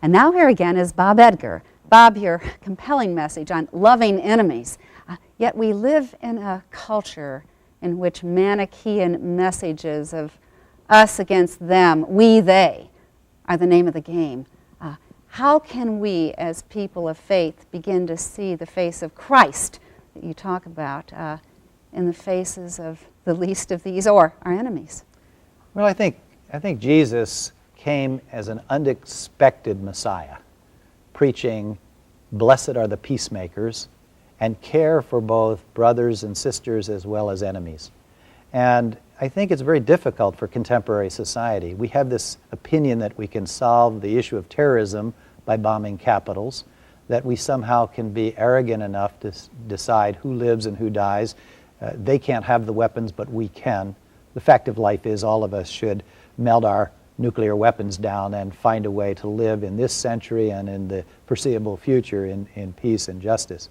And now here again is Bob Edgar. Bob, your compelling message on loving enemies. Yet we live in a culture in which Manichaean messages of us against them, we, they, are the name of the game. How can we, as people of faith, begin to see the face of Christ that you talk about in the faces of the least of these, or our enemies? Well, I think Jesus came as an unexpected Messiah, preaching, "Blessed are the peacemakers," and care for both brothers and sisters as well as enemies. And I think it's very difficult for contemporary society. We have this opinion that we can solve the issue of terrorism by bombing capitals, that we somehow can be arrogant enough to decide who lives and who dies. They can't have the weapons, but we can. The fact of life is all of us should melt our nuclear weapons down and find a way to live in this century and in the foreseeable future in peace and justice.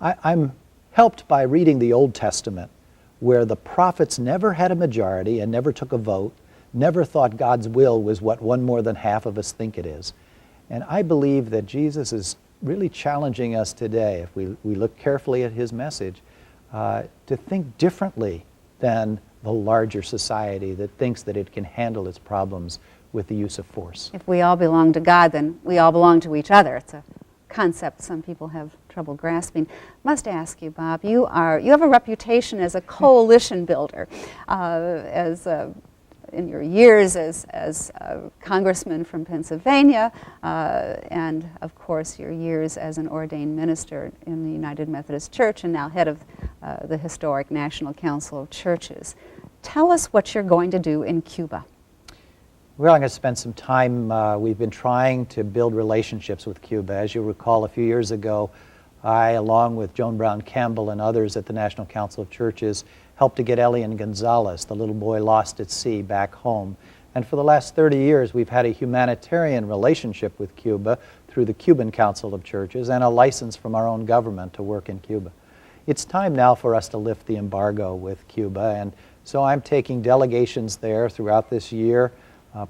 I'm helped by reading the Old Testament, where the prophets never had a majority and never took a vote, never thought God's will was what one more than half of us think it is. And I believe that Jesus is really challenging us today, if we look carefully at his message, to think differently than the larger society that thinks that it can handle its problems with the use of force. If we all belong to God, then we all belong to each other. It's a concept some people have trouble grasping. Must ask you, Bob, you have a reputation as a coalition builder, in your years as a congressman from Pennsylvania, and of course your years as an ordained minister in the United Methodist Church and now head of the historic National Council of Churches. Tell us what you're going to do in Cuba. Well, I'm going to spend some time, we've been trying to build relationships with Cuba. As you recall, a few years ago, I, along with Joan Brown Campbell and others at the National Council of Churches, helped to get Elian Gonzalez, the little boy lost at sea, back home. And for the last 30 years, we've had a humanitarian relationship with Cuba through the Cuban Council of Churches and a license from our own government to work in Cuba. It's time now for us to lift the embargo with Cuba, and so I'm taking delegations there throughout this year,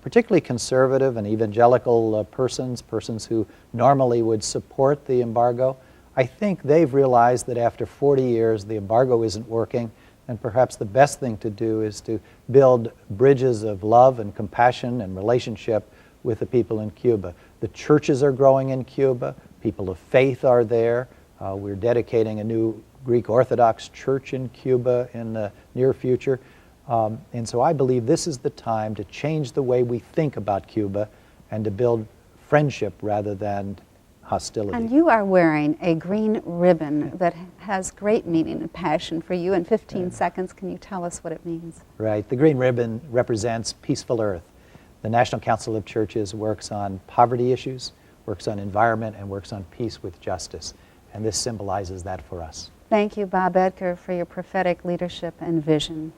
particularly conservative and evangelical persons who normally would support the embargo. I think they've realized that after 40 years the embargo isn't working, and perhaps the best thing to do is to build bridges of love and compassion and relationship with the people in Cuba. The churches are growing in Cuba. People of faith are there. We're dedicating a new Greek Orthodox church in Cuba in the near future. And so I believe this is the time to change the way we think about Cuba and to build friendship rather than hostility. And you are wearing a green ribbon that has great meaning and passion for you. In 15 seconds, can you tell us what it means? Right. The green ribbon represents Peaceful Earth. The National Council of Churches works on poverty issues, works on environment, and works on peace with justice. And this symbolizes that for us. Thank you, Bob Edgar, for your prophetic leadership and vision.